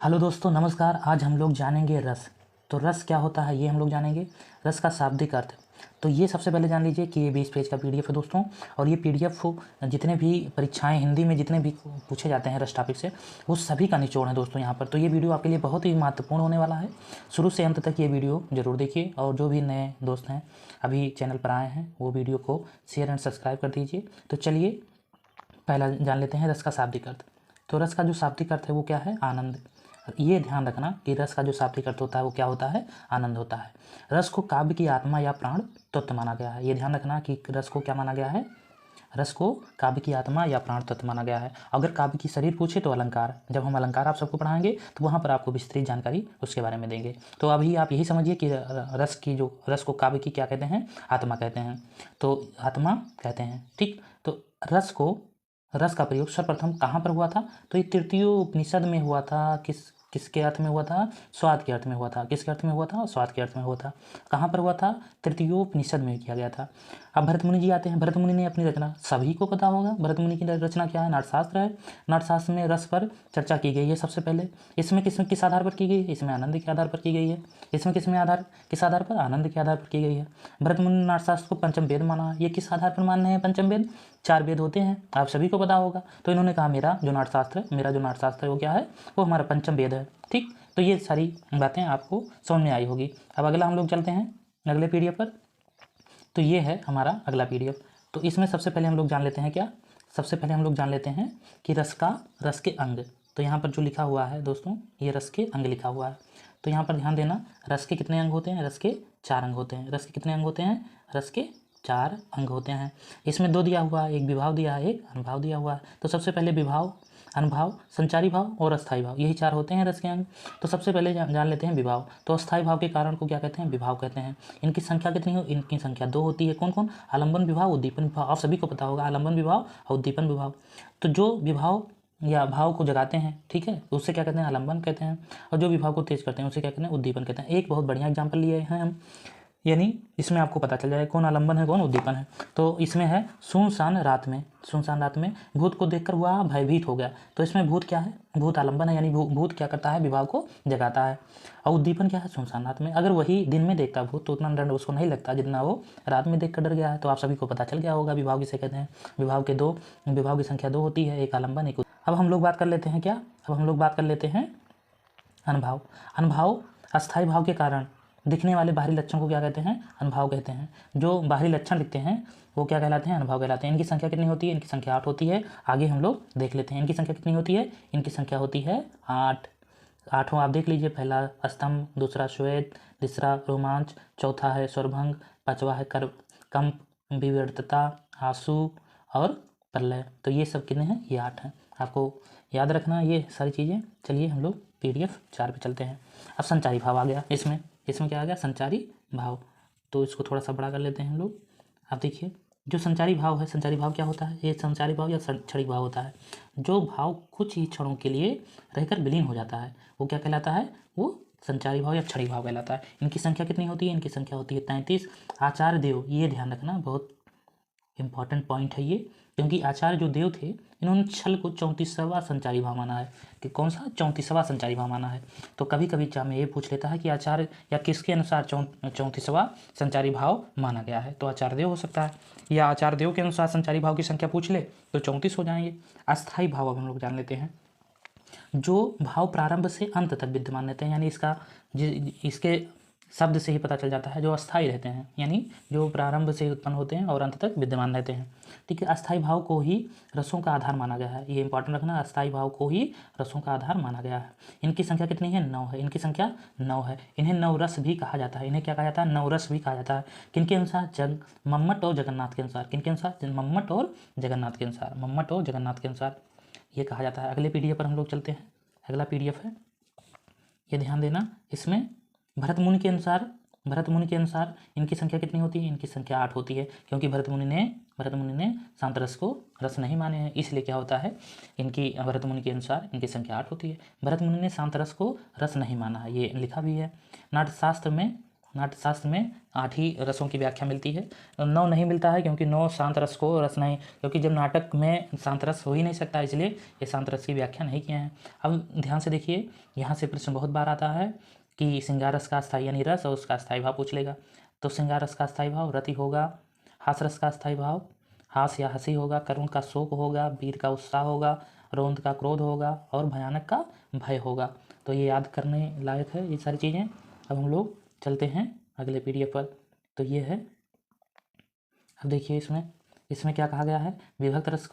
Hello दोस्तों, नमस्कार। आज हम लोग जानेंगे रस। तो रस क्या होता है ये हम लोग जानेंगे। रस का शाब्दिक अर्थ। तो ये सबसे पहले जान लीजिए कि ये 20 पेज का पीडीएफ है दोस्तों। और ये पीडीएफ जितने भी परीक्षाएं हिंदी में जितने भी पूछे जाते हैं रस टॉपिक से, वो सभी का निचोड़ है दोस्तों यहाँ पर। तो ये वीडियो आपके लिए बहुत ही महत्वपूर्ण होने वाला है। शुरू से अंत तक ये वीडियो जरूर देखिए। और जो भी नए दोस्त हैं, अभी चैनल पर आए हैं, वो वीडियो को शेयर एंड सब्सक्राइब कर दीजिए। तो चलिए पहला जान लेते हैं रस का शाब्दिक अर्थ। तो रस का जो शाब्दिक अर्थ है वो क्या है? आनंद। ये ध्यान रखना कि रस का जो शाब्दिक अर्थ होता है वो क्या होता है? आनंद होता है। रस को काव्य की आत्मा या प्राण तत्व माना गया है। ये ध्यान रखना कि रस को क्या माना गया है? रस को काव्य की आत्मा या प्राण तत्व माना गया है। अगर काव्य की शरीर पूछे तो अलंकार। जब हम अलंकार आप सबको पढ़ाएंगे तो वहाँ पर आपको विस्तृत जानकारी उसके बारे में देंगे। तो अभी आप यही समझिए कि रस को काव्य की क्या कहते हैं? आत्मा कहते हैं। तो आत्मा कहते हैं, ठीक। तो रस का प्रयोग सर्वप्रथम कहाँ पर हुआ था? तो ये तृतीय उपनिषद में हुआ था। किसके अर्थ में हुआ था? स्वाद के अर्थ में हुआ था। किसके अर्थ में हुआ था? स्वाद के अर्थ में हुआ था। कहाँ पर हुआ था? तृतीयोपनिषद में किया गया था। अब भरत मुनि जी आते हैं। भरत मुनि ने अपनी रचना, सभी को पता होगा भरत मुनि की रचना क्या है? नाट्यशास्त्र है। नाट्यशास्त्र में रस पर चर्चा की गई है सबसे पहले। इसमें किस आधार पर की गई है? इसमें आनंद के आधार पर की गई है। इसमें किस आधार पर? आनंद के आधार पर की गई है। भरत मुनि ने नाट्यशास्त्र को पंचम वेद माना। ये किस आधार पर मान रहे हैं पंचम वेद? 4 वेद होते हैं, आप सभी को पता होगा। तो इन्होंने कहा मेरा जो नाट्यशास्त्र है वो क्या है? वो हमारा पंचम वेद है, ठीक। तो ये सारी बातें आपको समझ में आई होगी। अब अगला हम लोग चलते हैं अगले पीडीएफ पर। तो ये है हमारा अगला पीडीएफ। तो इसमें सबसे पहले हम लोग जान लेते हैं क्या? सबसे पहले हम लोग जान लेते हैं कि रस के अंग। तो यहाँ पर जो लिखा हुआ है दोस्तों, ये रस के अंग लिखा हुआ है। तो यहाँ पर ध्यान देना, रस के कितने अंग होते हैं? रस के 4 अंग होते हैं। रस के कितने अंग होते हैं? रस के 4 अंग होते हैं। इसमें 2 दिया हुआ है, एक विभाव दिया है, एक अनुभाव दिया हुआ है। तो सबसे पहले विभाव, अनुभाव, संचारी भाव और अस्थायी भाव, यही 4 होते हैं रस के अंग। तो सबसे पहले जान लेते हैं विभाव। तो अस्थायी भाव के कारण को क्या कहते हैं? विभाव कहते हैं। इनकी संख्या कितनी हो? इनकी संख्या 2 होती है। कौन कौन? आलंबन विभाव, उद्दीपन विभाव। आप सभी को पता होगा आलंबन विभाव और उद्दीपन विभाव। तो जो विभाव या भाव को जगाते हैं, ठीक है, तो उससे क्या कहते हैं? आलंबन कहते हैं। और जो विभाव को तेज करते हैं उसे क्या कहते हैं? उद्दीपन कहते हैं। एक बहुत बढ़िया एग्जाम्पल लिए हैं हम, यानी इसमें आपको पता चल जाए कौन आलंबन है कौन उद्दीपन है। तो इसमें है सुनसान रात में भूत को देखकर वह भयभीत हो गया। तो इसमें भूत क्या है? भूत आलंबन है, यानी भूत क्या करता है? विभाव को जगाता है। और उद्दीपन क्या है? सुनसान रात में। अगर वही दिन में देखता भूत तो उतना डर उसको नहीं लगता जितना वो रात में देखकर डर गया है। तो आप सभी को पता चल गया होगा विभाव किसे कहते हैं। विभाव की संख्या 2 होती है, एक आलंबन एक। अब हम लोग बात कर लेते हैं क्या? अब हम लोग बात कर लेते हैं अनुभाव। अनुभाव अस्थायी भाव के कारण दिखने वाले बाहरी लक्षण को क्या कहते हैं? अनुभाव कहते हैं। जो बाहरी लक्षण दिखते हैं वो क्या कहलाते हैं? अनुभाव कहलाते हैं। इनकी संख्या कितनी होती है? इनकी संख्या 8 होती है। आगे हम लोग देख लेते हैं इनकी संख्या कितनी होती है। इनकी संख्या होती है 8। आठों आप देख लीजिए, पहला स्तंभ, दूसरा श्वेत, तीसरा रोमांच, चौथा है स्वरभंग, पांचवा है कंप, विवर्तता, आंसू और प्रलय। तो ये सब कितने हैं? ये 8 हैं। आपको याद रखना ये सारी चीज़ें। चलिए हम लोग पीडीएफ 4 पे चलते हैं। अब संचारी भाव आ गया। इसमें क्या आ गया? संचारी भाव। तो इसको थोड़ा सा बड़ा कर लेते हैं हम लोग। आप देखिए जो संचारी भाव है, संचारी भाव क्या होता है? ये संचारी भाव या क्षणिक भाव होता है। जो भाव कुछ ही क्षणों के लिए रहकर विलीन हो जाता है वो क्या कहलाता है? वो संचारी भाव या क्षणिक भाव कहलाता है। इनकी संख्या कितनी होती है? इनकी संख्या होती है 33। आचार्य देव, ये ध्यान रखना, बहुत इंपॉर्टेंट पॉइंट है ये, क्योंकि आचार्य जो देव थे इन्होंने छल को 34वां संचारी भाव माना है। कि कौन सा? 34वां संचारी भाव माना है। तो कभी कभी एग्जाम में ये पूछ लेता है कि आचार्य या किसके अनुसार 34वां संचारी भाव माना गया है। तो आचार्य देव हो सकता है, या आचार्य देव के अनुसार संचारी भाव की संख्या पूछ ले तो 34 हो जाएंगे। अस्थायी भाव अब हम लोग जान लेते हैं। जो भाव प्रारंभ से अंत तक विद्यमान रहते हैं, यानी इसके शब्द से ही पता चल जाता है, जो अस्थायी रहते हैं, यानी जो प्रारंभ से उत्पन्न होते हैं और अंत तक विद्यमान रहते हैं, ठीक है। अस्थायी भाव को ही रसों का आधार माना गया है। ये इंपॉर्टेंट रखना, अस्थायी भाव को ही रसों का आधार माना गया है। इनकी संख्या कितनी है? 9 है। इनकी संख्या 9 है। इन्हें नवरस भी कहा जाता है। इन्हें क्या कहा जाता है? नवरस भी कहा जाता है। किनके अनुसार? मम्मट और जगन्नाथ के अनुसार। किनके अनुसार? मम्मट और जगन्नाथ के अनुसार। मम्मट और जगन्नाथ के अनुसार ये कहा जाता है। अगले पीडीएफ पर हम लोग चलते हैं। अगला पीडीएफ है, ये ध्यान देना, इसमें भरत मुनि के अनुसार इनकी संख्या कितनी होती है? इनकी संख्या 8 होती है, क्योंकि भरत मुनि ने शांत रस को रस नहीं माने हैं, इसलिए क्या होता है? भरत मुनि के अनुसार इनकी संख्या 8 होती है। भरत मुनि ने शांत रस को रस नहीं माना है, ये लिखा भी है। नाट्यशास्त्र में 8 ही रसों की व्याख्या मिलती है। 9 नहीं मिलता है क्योंकि 9 शांत रस को रस नहीं, क्योंकि जब नाटक में शांत रस हो ही नहीं सकता, इसलिए ये शांत रस की व्याख्या नहीं किए हैं। अब ध्यान से देखिए, यहाँ से प्रश्न बहुत बार आता है कि श्रृंगार रस का स्थायी यानी रस और उसका स्थायी भाव पूछ लेगा। तो श्रृंगार रस का स्थायी भाव रति होगा, हास रस का स्थायी भाव हास या हंसी होगा, करुण का शोक होगा, वीर का उत्साह होगा, रोंद का क्रोध होगा और भयानक का भय होगा। तो ये याद करने लायक है ये सारी चीज़ें। अब हम लोग चलते हैं अगले पीडीएफ पर। तो ये है, अब देखिए इसमें क्या कहा गया है। विभक्त रस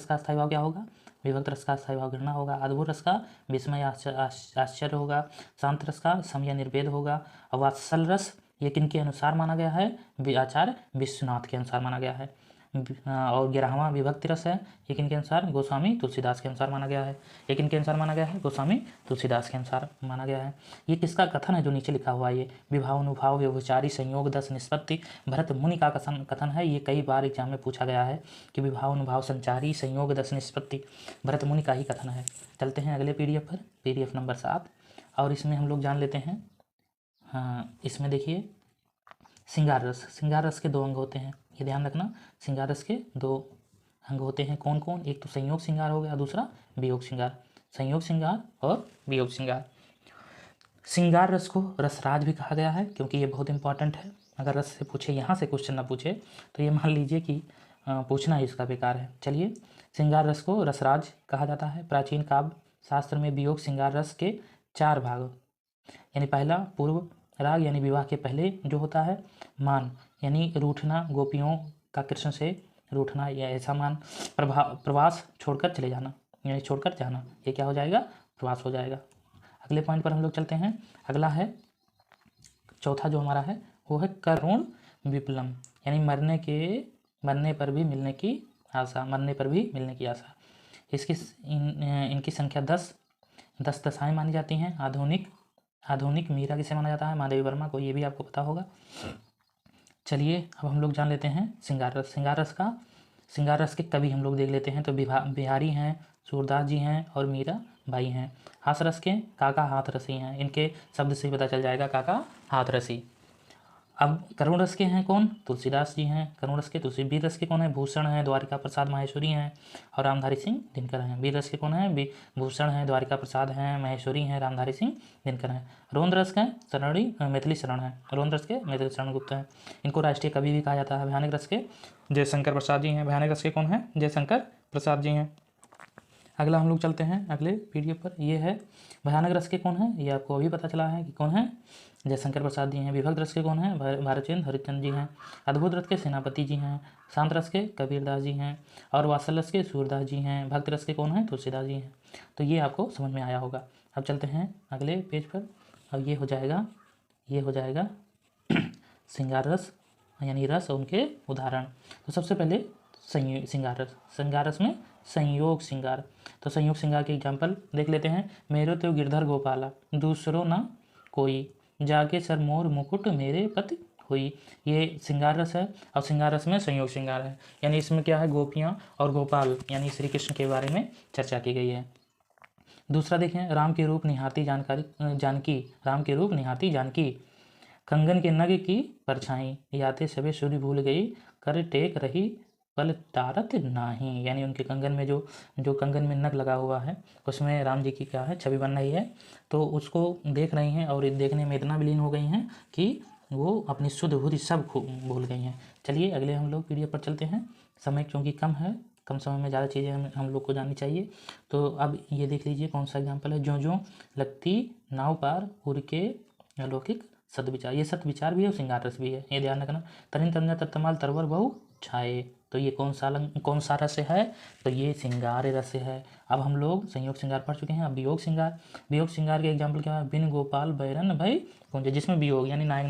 का स्थायी भाव क्या होगा, विभक्त रस का स्थायी भाव घृणा होगा, अद्भुत रस का विस्मय आश्चर्य होगा, शांत रस का समय निर्वेद होगा, और वात्सल रस ये किनके अनुसार माना गया है, आचार्य विश्वनाथ के अनुसार माना गया है। और 11वां विभक्ति रस है, ये किनके अनुसार, गोस्वामी तुलसीदास के अनुसार माना गया है। ये किनके अनुसार माना गया है, गोस्वामी तुलसीदास के अनुसार माना गया है। ये किसका कथन है जो नीचे लिखा हुआ है, ये विभावानुभाव व्यभिचारी संयोग 10 निष्पत्ति भरत मुनि का कथन है। ये कई बार एग्जाम में पूछा गया है कि विभावानुभाव संचारी संयोग 10 निष्पत्ति भरत मुनि का ही कथन है। चलते हैं अगले पीडीएफ पर, पीडीएफ नंबर 7, और इसमें हम लोग जान लेते हैं। हाँ, इसमें देखिए श्रृंगार रस के 2 अंग होते हैं, ये ध्यान रखना। श्रृंगार रस के 2 अंग होते हैं, कौन कौन, एक तो संयोग श्रृंगार हो गया, दूसरा वियोग श्रृंगार। संयोग श्रृंगार और वियोग श्रृंगार। श्रृंगार रस को रसराज भी कहा गया है, क्योंकि ये बहुत इंपॉर्टेंट है। अगर रस से पूछे, यहाँ से क्वेश्चन ना पूछे तो ये मान लीजिए कि पूछना ही इसका बेकार है। चलिए, श्रृंगार रस को रसराज कहा जाता है। प्राचीन काव्य शास्त्र में वियोग श्रृंगार रस के 4 भाग, यानी पहला पूर्व राग यानी विवाह के पहले जो होता है, मान यानी रूठना, गोपियों का कृष्ण से रूठना या ऐसा मान, प्रवास छोड़कर चले जाना यानी छोड़कर जाना, ये क्या हो जाएगा, प्रवास हो जाएगा। अगले पॉइंट पर हम लोग चलते हैं। अगला है, चौथा जो हमारा है वो है करुण विप्लम, यानी मरने पर भी मिलने की आशा, मरने पर भी मिलने की आशा। इनकी संख्या 10 दशाएँ मानी जाती हैं। आधुनिक मीरा किसे माना जाता है, महादेवी वर्मा को, ये भी आपको पता होगा। चलिए अब हम लोग जान लेते हैं श्रृंगार रस के कवि हम लोग देख लेते हैं। तो बिहारी हैं, सूरदास जी हैं और मीरा बाई हैं। हास रस के काका हाथरसी हैं, इनके शब्द से ही पता चल जाएगा, काका हाथरसी। अब करुण रस के हैं कौन, तुलसीदास जी हैं करुण रस के। वीर रस के कौन है, भूषण हैं, द्वारिका प्रसाद माहेश्वरी हैं और रामधारी सिंह दिनकर हैं। वीर रस के कौन है, भूषण हैं, द्वारिका प्रसाद हैं, माहेश्वरी हैं, रामधारी सिंह दिनकर हैं। रोंद रस के मैथिली शरण है, रोंद रस के मैथिली शरण गुप्त हैं। इनको राष्ट्रीय कवि भी कहा जाता है। भयानक रस के जयशंकर प्रसाद जी हैं, भयानक रस के कौन है, जयशंकर प्रसाद जी हैं। अगला हम लोग चलते हैं अगले पीडीएफ पर। ये है भयानक रस के कौन है, ये आपको अभी पता चला है कि कौन है, जयशंकर प्रसाद जी हैं। विभक्त रस के कौन है, भारतचंद्र हरिचंद जी हैं। अद्भुत रस के सेनापति जी हैं। शांत रस के कबीरदास जी हैं और वात्सल रस के सूरदास जी हैं। भक्त रस के कौन है, तुलसीदास जी हैं। तो ये आपको समझ में आया होगा। अब चलते हैं अगले पेज पर। अब ये हो जाएगा श्रृंगार रस यानी रस और उनके उदाहरण। तो सबसे पहले श्रृंगार रस में संयोग श्रृंगार। तो संयोग श्रृंगार के एग्जाम्पल देख लेते हैं। मेरो तो गिरधर गोपाला, दूसरो ना कोई, जाके सर मोर मुकुट मेरे पति हुई। ये श्रृंगार रस है और श्रृंगार रस में संयोग श्रृंगार है, यानी इसमें क्या है, गोपियाँ और गोपाल यानी श्री कृष्ण के बारे में चर्चा की गई है। दूसरा देखें, राम के रूप निहारती जानकी, राम के रूप निहारती जानकी, कंगन के नग की परछाई, याते सबे सूर्य भूल गई, कर टेक रही पल तारत नाही, यानी उनके कंगन में जो कंगन में नग लगा हुआ है उसमें राम जी की क्या है, छवि बन रही है। तो उसको देख रही हैं और देखने में इतना विलीन हो गई हैं कि वो अपनी शुद्ध बुद्धि सब भूल गई हैं। चलिए अगले हम लोग पीडीएफ पर चलते हैं। समय क्योंकि कम है, कम समय में ज़्यादा चीज़ें हम लोग को जाननी चाहिए। तो अब ये देख लीजिए कौन सा एग्जाम्पल है। जो लगती नाव पार उड़ के अलौकिक सदविचार, ये सदविचार भी है और श्रृंगार रस भी है, ये ध्यान रखना। तरिन तंजा तत्तमाल तरवर बहु छाए, तो ये कौन सा रस है, तो ये श्रृंगार रस है। अब हम लोग संयोग श्रृंगार पढ़ चुके हैं। अब वियोग श्रृंगार के एग्जाम्पल क्या है, बिन गोपाल बैरन भई कुंज, जिसमें वियोग यानी नायक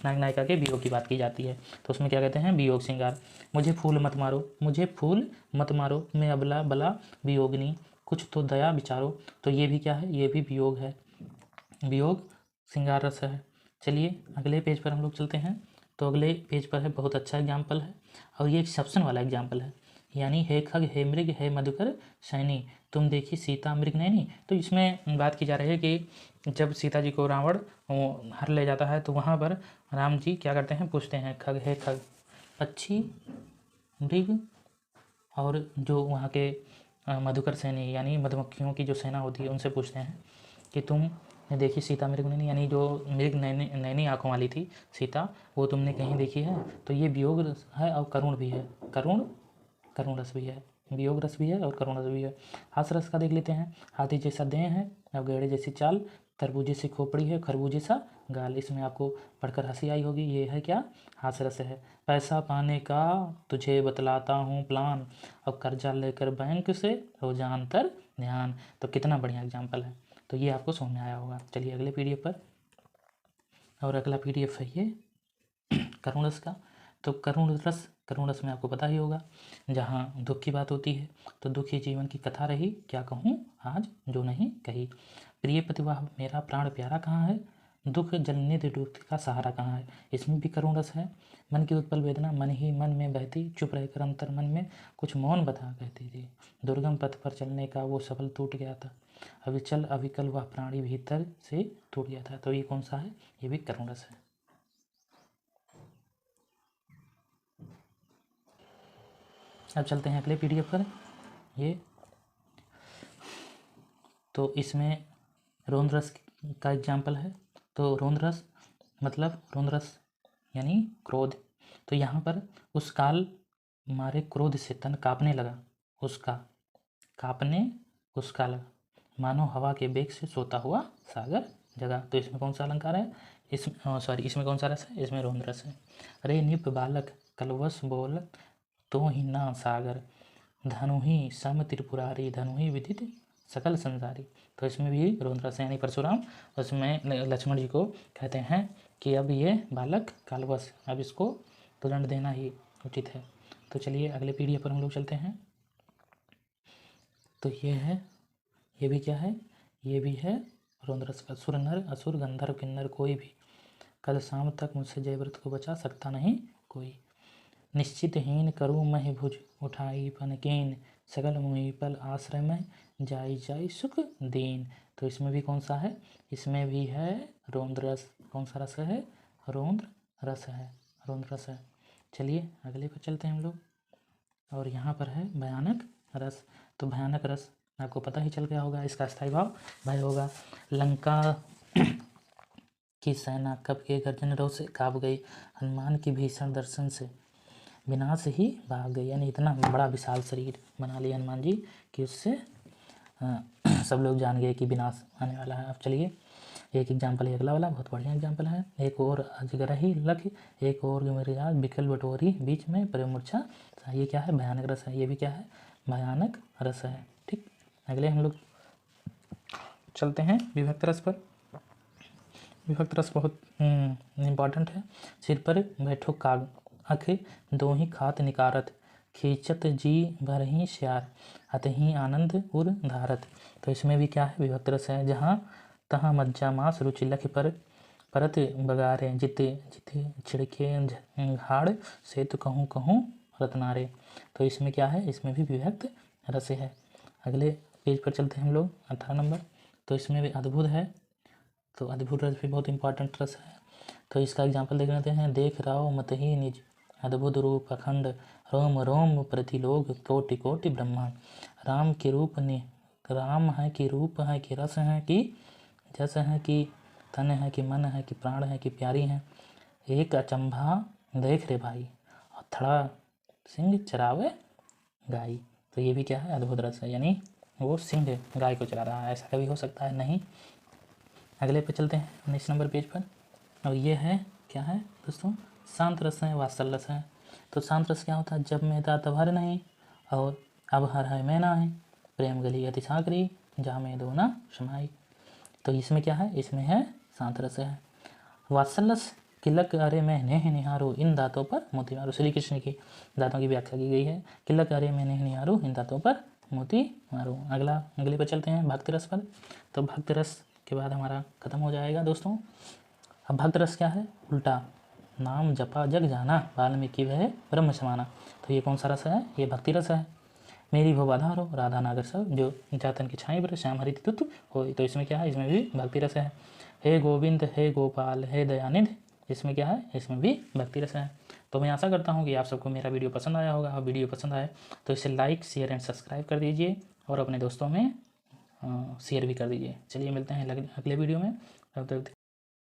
नायिका के वियोग की बात की जाती है, तो उसमें क्या कहते हैं, वियोग श्रृंगार। मुझे फूल मत मारो, मैं अबला बला वियोगनी, कुछ तो दया विचारो, तो ये भी क्या है, ये भी वियोग है, वियोग श्रृंगार रस है। चलिए अगले पेज पर हम लोग चलते हैं। तो अगले पेज पर है, बहुत अच्छा एग्जाम्पल है और ये एक्सेप्शन वाला एग्जाम्पल है। यानी हे खग हे मृग हे मधुकर सैनी, तुम देखी सीता मृग नैनी। तो इसमें बात की जा रही है कि जब सीता जी को रावण हर ले जाता है तो वहाँ पर राम जी क्या करते हैं, पूछते हैं खग हे खग, पक्षी मृग और जो वहाँ के मधुकर सैनी यानी मधुमक्खियों की जो सेना होती है उनसे पूछते हैं कि तुमने देखी सीता मृग नैनी, यानी जो मृग नैनी नैनी आँखों वाली थी सीता, वो तुमने कहीं देखी है। तो ये वियोग रस है और करुण भी है, करुण रस भी है, वियोग रस भी है और करुण रस भी है। हास रस का देख लेते हैं। हाथी जैसा देह है और गेड़े जैसी चाल, तरबूजे से खोपड़ी है खरबूजे सा गाल। इसमें आपको पढ़कर हंसी आई होगी, ये है क्या, हास रस है। पैसा पाने का तुझे बतलाता हूँ प्लान, और कर्जा लेकर बैंक से रोजांतर ध्यान। तो कितना बढ़िया एग्जाम्पल है, तो ये आपको समझ में आया होगा। चलिए अगले पीडीएफ पर, और अगला पीडीएफ है ये करुण रस का। तो करुण रस में आपको पता ही होगा, जहाँ दुख की बात होती है तो दुखी जीवन की कथा रही, क्या कहूँ आज जो नहीं कही। प्रिय प्रतिभा मेरा प्राण प्यारा कहाँ है, दुख जननी दुख का सहारा कहाँ है। इसमें भी करुण रस है। मन की उत्पल वेदना मन ही मन में बहती, चुप रहकर अंतर मन में कुछ मौन बता कहती थी। दुर्गम पथ पर चलने का वो सबल टूट गया था, अविचल अविकल वह प्राणी भीतर से टूट गया था। तो ये कौन सा है, ये भी करुण रस है। अब चलते हैं अगले पीडीएफ पर। ये तो इसमें रोंद रस का एग्जाम्पल है। तो रोंद रस मतलब रोंद रस यानी क्रोध। तो यहाँ पर उस काल मारे क्रोध से तन काँपने लगा, उसका काँपने उसका लगा, मानो हवा के बेग से सोता हुआ सागर जगा। तो इसमें कौन सा अलंकार है, इसमें कौन सा रस है, इसमें रोंद रस है। रे निप बालक कलवश बोल तो ही ना सागर, धनु ही सम त्रिपुरारी, धनु ही विदित सकल संसारी। तो इसमें भी रोंद रस है, यानी परशुराम उसमें लक्ष्मण जी को कहते हैं कि अब ये बालक कालवश, अब इसको तो दंड देना ही उचित है। तो चलिए अगले पीढ़ी पर हम लोग चलते हैं। तो ये है, ये भी क्या है, ये भी है रोंद रस का। सुर नर असुर गंधर्व किन्नर कोई भी, कल शाम तक मुझसे जयव्रत को बचा सकता नहीं कोई। निश्चित हीन करूँ मैं भुज उठाई पनकीन, सकल मुहीपल आश्रय में जाई जाई सुख दीन। तो इसमें भी कौन सा है, इसमें भी है रोंद रस। कौन सा रस है, रोंद रस है, रोंद रस है। चलिए अगले पर चलते हैं हम लोग, और यहाँ पर है भयानक रस। तो भयानक रस आपको पता ही चल गया होगा, इसका स्थायी भाव भय होगा। लंका की सेना कब के गर्जन रो से काँप गई, हनुमान की भीषण दर्शन से विनाश ही भाग गई। यानी इतना बड़ा विशाल शरीर बना लिया हनुमान जी कि उससे सब लोग जान गए कि विनाश आने वाला है। अब चलिए एक एग्जाम्पल है अगला वाला, बहुत बढ़िया एग्जाम्पल है। एक और अजगरही लख, एक और मृगाल बिकल बटोरी, बीच में प्रेम मूर्छा। ये क्या है, भयानक रस है। ये भी क्या है, भयानक रस है। ठीक, अगले हम लोग चलते हैं विभक्त रस पर। विभक्त रस बहुत इम्पॉर्टेंट है। सिर पर बैठो काग, अख दो ही खात निकारत, खींचत जी भर ही श्यार, अतही आनंद उर धारत। तो इसमें भी क्या है, विभक्त रस है। जहाँ तहाँ मज्जा मांस रुचि लख पर, परत बगारे जिते जिते छिड़के घाड़, से तो कहूँ कहूँ रत्नारे। तो इसमें क्या है, इसमें भी विभक्त रस है। अगले पेज पर चलते हैं हम लोग, 18 नंबर। तो इसमें भी अद्भुत है। तो अद्भुत रस भी बहुत इंपॉर्टेंट रस है। तो इसका एग्जाम्पल देख लेते हैं। देख राव मत ही निज अद्भुत रूप अखंड, रोम रोम प्रतिलोक कोटि कोटि ब्रह्मांड। राम के रूप ने, राम है कि रूप है कि रस है कि जस है कि तन है कि मन है कि प्राण है कि प्यारी है, एक अचंभा देख रे भाई, और थड़ा सिंह चरावे गाय। तो ये भी क्या है, अद्भुत रस है। यानी वो सिंह गाय को चला रहा है, ऐसा कभी हो सकता है नहीं। अगले पे चलते हैं 19 नंबर पेज पर, और ये है क्या है दोस्तों, शांत रस है, वात्सल रस है। तो शांत रस क्या होता है, जब मैं था तब हर नहीं, और अब हर है मैं ना है, प्रेम गली अति सागरी, जा में दो ना समाई। तो इसमें क्या है, इसमें है शांत रस है। वात्सल रस, किलक अरे मैं नेह निहारो इन दांतों पर मोती मारो। श्री कृष्ण की दांतों की व्याख्या की गई है, किलक अरे मैं नेह निहारो इन दांतों पर मोती मारो। अगले पर चलते हैं भक्त रस पर। तो भक्त रस के बाद हमारा खत्म हो जाएगा दोस्तों। अब भक्त रस क्या है, उल्टा, नाम जपा जग जाना, वाल्मीकि वह ब्रह्म समाना। तो ये कौन सा रस है? ये भक्ति रस है। मेरी भो बाधारो राधा नागर सब, जो जातन की छाई पर श्याम हरि तुत हो। तो इसमें क्या है? इसमें भी भक्ति रस है। हे गोविंद हे गोपाल हे दयानिधि, इसमें क्या है? इसमें भी भक्ति रस है। तो मैं आशा करता हूँ कि आप सबको मेरा वीडियो पसंद आया होगा। और वीडियो पसंद आए तो इसे लाइक शेयर एंड सब्सक्राइब कर दीजिए और अपने दोस्तों में शेयर भी कर दीजिए। चलिए मिलते हैं अगले वीडियो में। तब तक